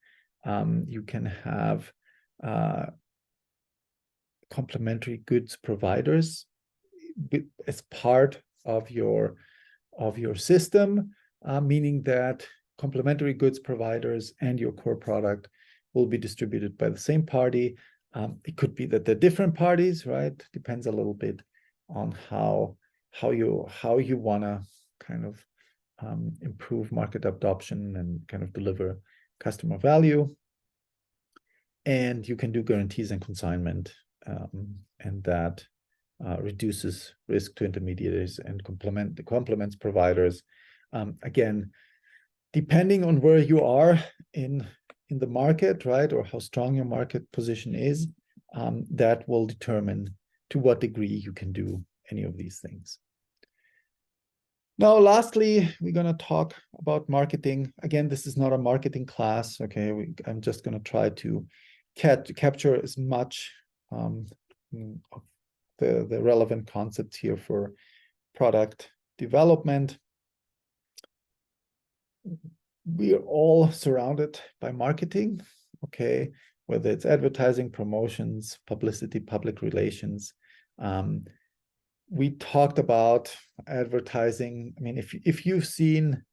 [SPEAKER 1] You can have complementary goods providers as part of your system, meaning that complementary goods providers and your core product will be distributed by the same party. It could be that they're different parties, right? Depends a little bit on how you want to kind of improve market adoption and kind of deliver customer value. And you can do guarantees and consignment, and that reduces risk to intermediaries and complements providers. Again, depending on where you are in the market, right, or how strong your market position is, that will determine to what degree you can do any of these things. Now, lastly, we're going to talk about marketing. Again, this is not a marketing class, okay? I'm just going to try to capture as much of the relevant concepts here for product development. We are all surrounded by marketing, okay? Whether it's advertising, promotions, publicity, public relations. We talked about advertising. I mean, if you've seen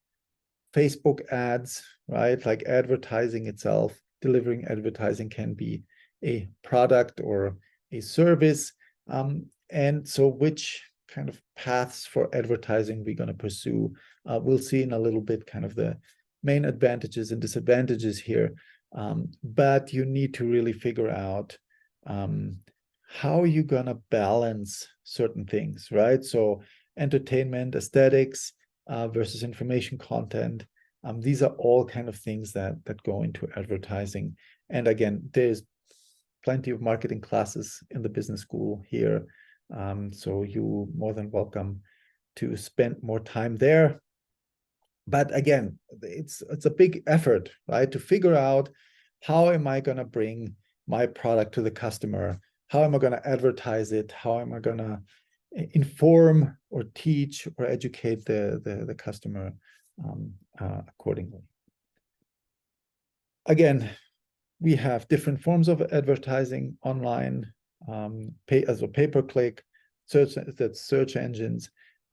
[SPEAKER 1] Facebook ads, right? Like advertising itself, delivering advertising can be a product or a service. And so which kind of paths for advertising we're going to pursue, we'll see in a little bit kind of the main advantages and disadvantages here. But you need to really figure out how you're going to balance certain things, right? So entertainment, aesthetics versus information content. These are all kind of things that go into advertising. And again, there's plenty of marketing classes in the business school here. So you're more than welcome to spend more time there. But again, it's a big effort, right? To figure out how am I going to bring my product to the customer? How am I going to advertise it? How am I going to inform or teach or educate the customer accordingly? Again, we have different forms of advertising online, pay-per-click, search engines.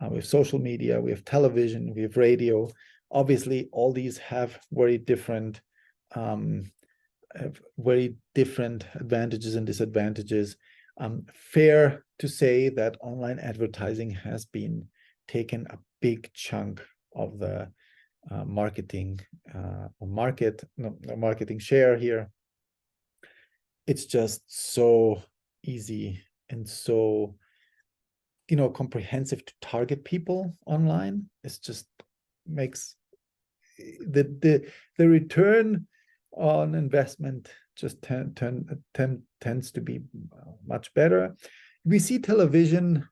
[SPEAKER 1] We have social media, we have television, we have radio. Obviously, all these have very different advantages and disadvantages. Fair to say that online advertising has been taken a big chunk of the marketing share here. It's just so easy and so comprehensive to target people online. It's just makes the return on investment just tends to be much better. We see television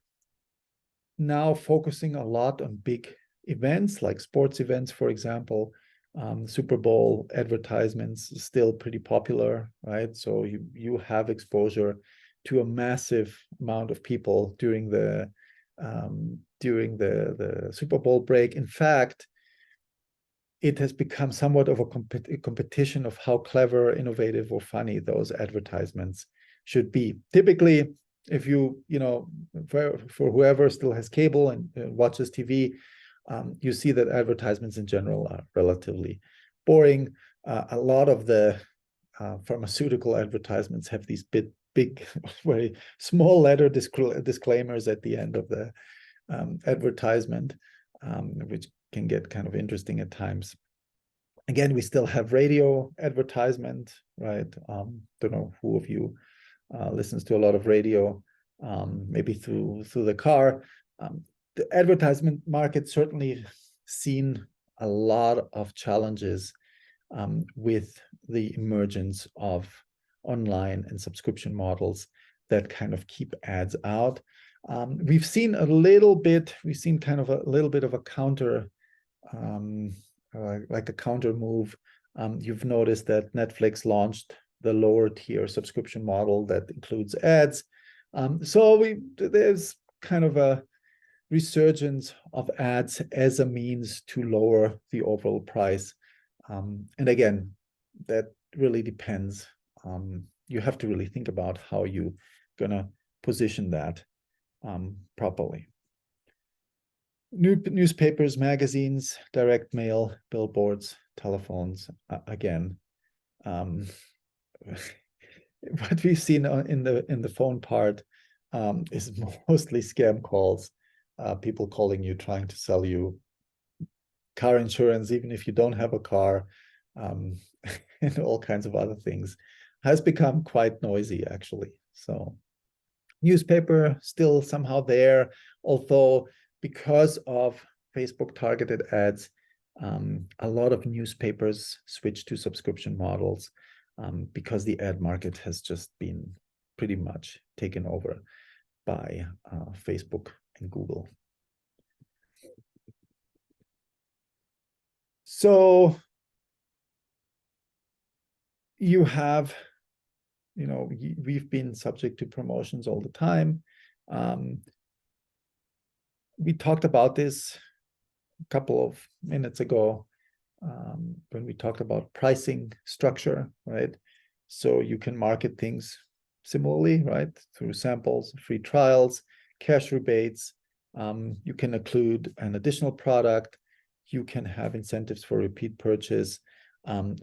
[SPEAKER 1] now focusing a lot on big events like sports events, for example. Super Bowl advertisements is still pretty popular, right? So you have exposure to a massive amount of people during the Super Bowl break. In fact, it has become somewhat of a competition of how clever, innovative, or funny those advertisements should be. Typically, if for whoever still has cable and watches TV, you see that advertisements in general are relatively boring. A lot of the pharmaceutical advertisements have these big, very small letter disclaimers at the end of the advertisement, which can get kind of interesting at times. Again, we still have radio advertisement, right? Don't know who of you listens to a lot of radio, maybe through the car. the advertisement market certainly seen a lot of challenges with the emergence of online and subscription models that kind of keep ads out. We've seen kind of a little bit of a counter, like a counter move. You've noticed that Netflix launched the lower tier subscription model that includes ads. So there's kind of a resurgence of ads as a means to lower the overall price. And again, that really depends. You have to really think about how you're gonna position that properly. Newspapers, magazines, direct mail, billboards, telephones. Again, what we've seen in the phone part is mostly scam calls. People calling you, trying to sell you car insurance, even if you don't have a car, and all kinds of other things, has become quite noisy, actually. So newspaper still somehow there, although because of Facebook targeted ads, a lot of newspapers switch to subscription models because the ad market has just been pretty much taken over by Facebook and Google. So you have, we've been subject to promotions all the time. We talked about this a couple of minutes ago when we talked about pricing structure, right? So you can market things similarly, right? Through samples, free trials, cash rebates. You can include an additional product. You can have incentives for repeat purchase.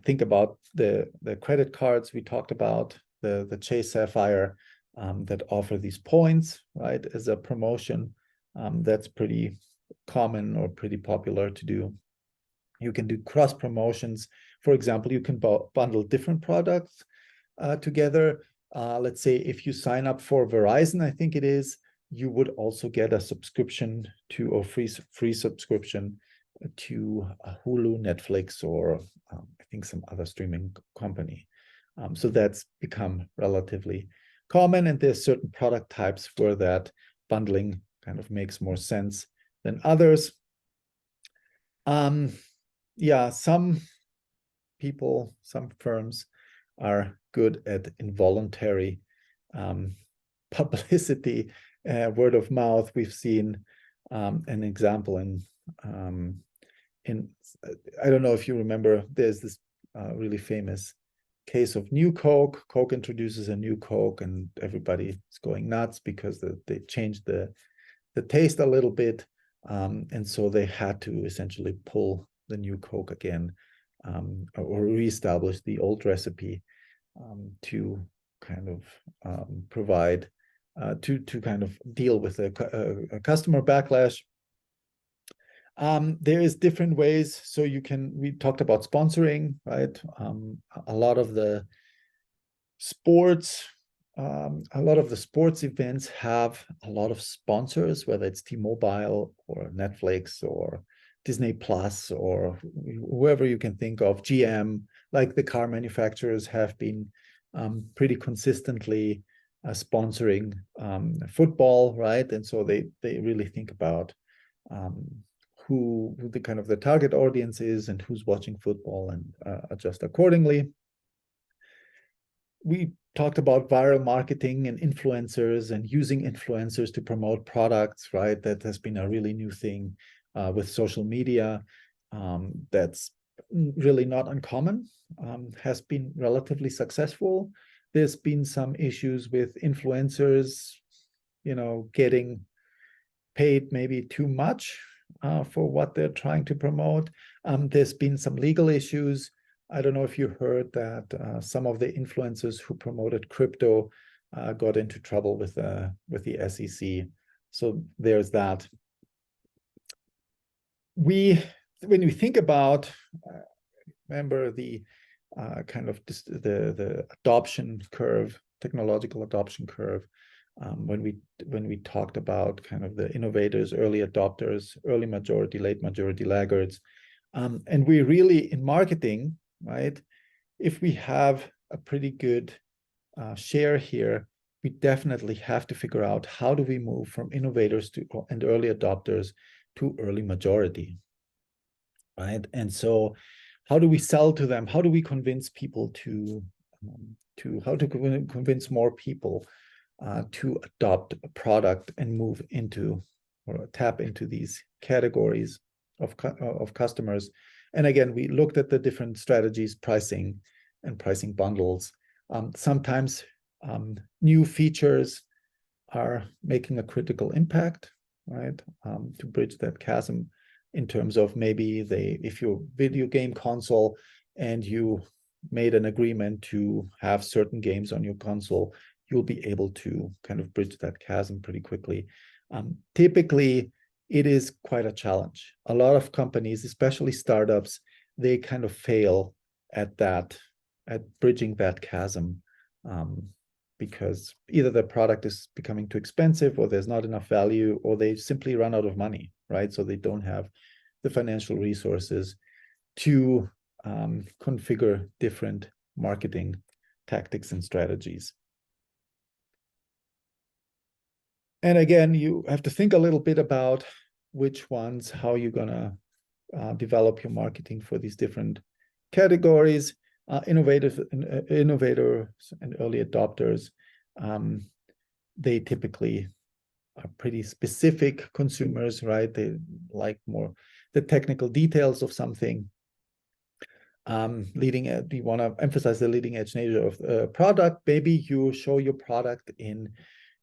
[SPEAKER 1] Think about the credit cards we talked about, the Chase Sapphire that offer these points, right, as a promotion. That's pretty common or pretty popular to do. You can do cross promotions. For example, you can bundle different products together. Let's say if you sign up for Verizon, I think it is, you would also get a subscription to, or free subscription to Hulu, Netflix, or I think some other streaming company. So that's become relatively common, and there's certain product types where that bundling kind of makes more sense than others. Yeah, some people, some firms are good at involuntary publicity, word of mouth. We've seen an example in I don't know if you remember, there's this really famous case of New Coke. Coke introduces a new Coke, and everybody is going nuts because they changed the taste a little bit, and so they had to essentially pull the new Coke again, or reestablish the old recipe to kind of provide to kind of deal with a customer backlash. There is different ways. So we talked about sponsoring, right? A lot of the sports events have a lot of sponsors, whether it's T-Mobile or Netflix or Disney Plus or whoever you can think of, GM, like the car manufacturers have been pretty consistently sponsoring football, right? And so they really think about who the kind of the target audience is and who's watching football, and adjust accordingly. We talked about viral marketing and influencers and using influencers to promote products, right? That has been a really new thing with social media. That's really not uncommon, has been relatively successful. There's been some issues with influencers, getting paid maybe too much for what they're trying to promote. There's been some legal issues. I don't know if you heard that some of the influencers who promoted crypto got into trouble with the SEC. So there's that. When we think about, remember the kind of the adoption curve, technological adoption curve. when we talked about kind of the innovators, early adopters, early majority, late majority laggards. And we really, in marketing, right, if we have a pretty good share here, we definitely have to figure out how do we move from innovators to and early adopters to early majority, right? And so how do we sell to them? How do we convince people to how to convince more people to adopt a product and move into or tap into these categories of customers? And again, we looked at the different strategies, pricing and pricing bundles. Sometimes new features are making a critical impact, right? To bridge that chasm in terms of maybe if your video game console and you made an agreement to have certain games on your console, you'll be able to kind of bridge that chasm pretty quickly. Typically, it is quite a challenge. A lot of companies, especially startups, they kind of fail at bridging that chasm, because either the product is becoming too expensive, or there's not enough value, or they simply run out of money, right? So they don't have the financial resources to configure different marketing tactics and strategies. And again, you have to think a little bit about which ones, how you're gonna develop your marketing for these different categories. Innovators and early adopters, they typically are pretty specific consumers, right? They like more the technical details of something. You want to emphasize the leading edge nature of the product. Maybe you show your product in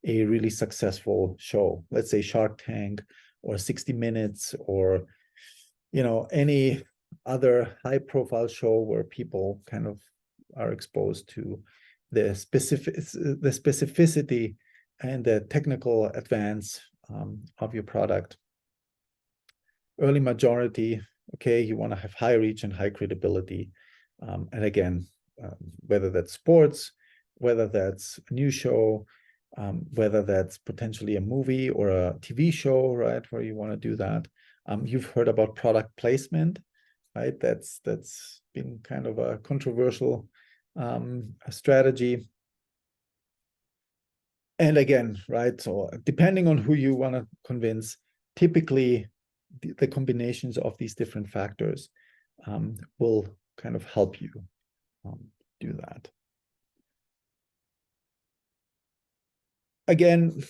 [SPEAKER 1] a really successful show, let's say Shark Tank or 60 Minutes, or any other high profile show where people kind of are exposed to the specificity and the technical advance of your product. Early majority, okay, you want to have high reach and high credibility. And again, whether that's sports, whether that's a new show, whether that's potentially a movie or a TV show, right, where you want to do that. You've heard about product placement, right? That's been kind of a controversial strategy. And again, right, so depending on who you want to convince, typically the combinations of these different factors will kind of help you do that. Again,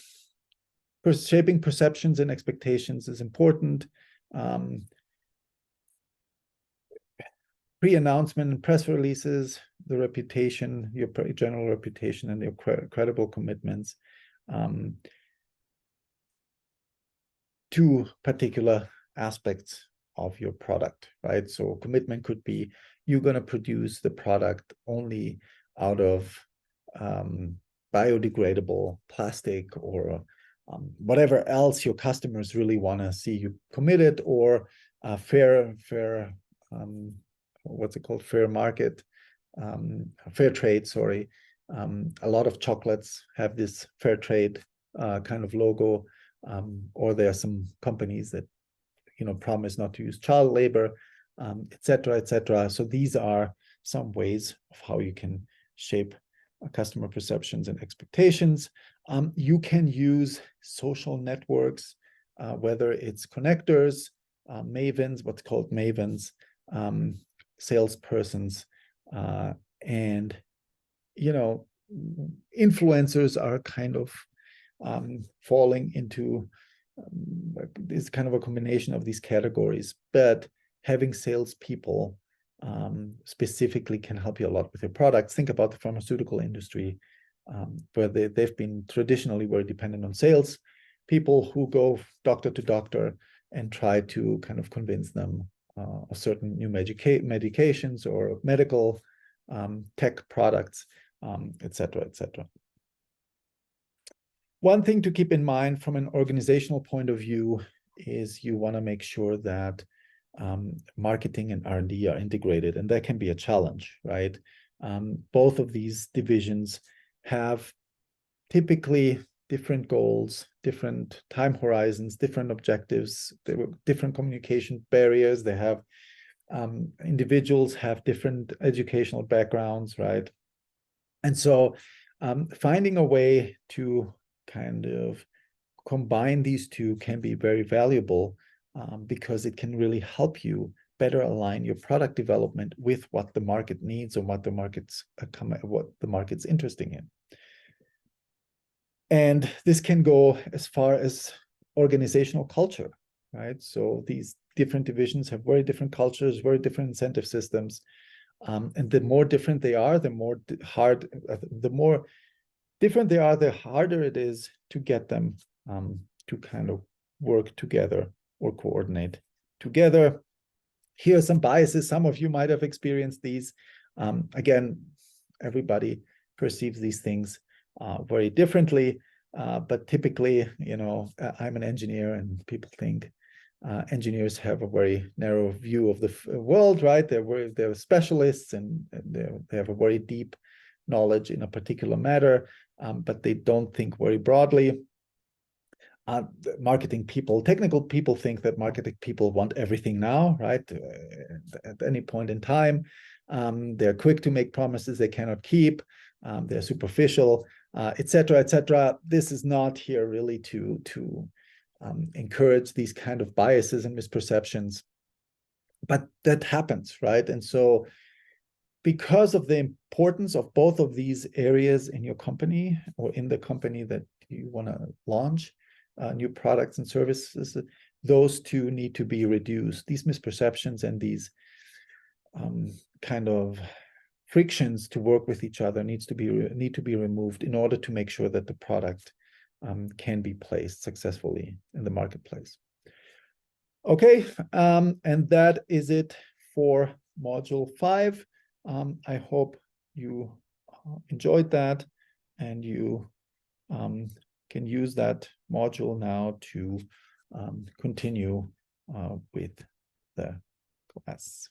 [SPEAKER 1] shaping perceptions and expectations is important. Pre-announcement and press releases, the reputation, your general reputation, and your credible commitments to particular aspects of your product, right? So commitment could be you're going to produce the product only out of biodegradable plastic, or whatever else your customers really want to see you committed, or fair what's it called? Fair market, fair trade, sorry. A lot of chocolates have this fair trade kind of logo, or there are some companies that promise not to use child labor, et cetera, et cetera. So these are some ways of how you can shape customer perceptions and expectations. You can use social networks, whether it's connectors, mavens, what's called mavens, salespersons, and influencers are kind of falling into this kind of a combination of these categories. But having salespeople specifically can help you a lot with your products. Think about the pharmaceutical industry, where they've been traditionally very dependent on sales people who go doctor to doctor and try to kind of convince them of certain new medications or medical tech products, et cetera, et cetera. One thing to keep in mind from an organizational point of view is you want to make sure that marketing and R&D are integrated, and that can be a challenge, right? Both of these divisions have typically different goals, different time horizons, different objectives, there were different communication barriers. They have individuals have different educational backgrounds, right? And so finding a way to kind of combine these two can be very valuable because it can really help you better align your product development with what the market needs or what the market's interested in. And this can go as far as organizational culture, right? So these different divisions have very different cultures, very different incentive systems. And the more different they are, the more different they are, the harder it is to get them to kind of work together or coordinate together. Here are some biases. Some of you might have experienced these. Again, everybody perceives these things very differently. But typically, I'm an engineer and people think engineers have a very narrow view of the world, right? They're specialists and they have a very deep knowledge in a particular matter, but they don't think very broadly. Marketing people, technical people think that marketing people want everything now, right? At any point in time. They're quick to make promises they cannot keep. They're superficial, etc., etc. This is not here really to encourage these kind of biases and misperceptions, but that happens, right? And so because of the importance of both of these areas in your company or in the company that you want to launch new products and services, those two need to be reduced. These misperceptions and these kind of frictions to work with each other need to be removed in order to make sure that the product can be placed successfully in the marketplace. Okay, and that is it for module 5. I hope you enjoyed that and you can use that module now to continue with the class.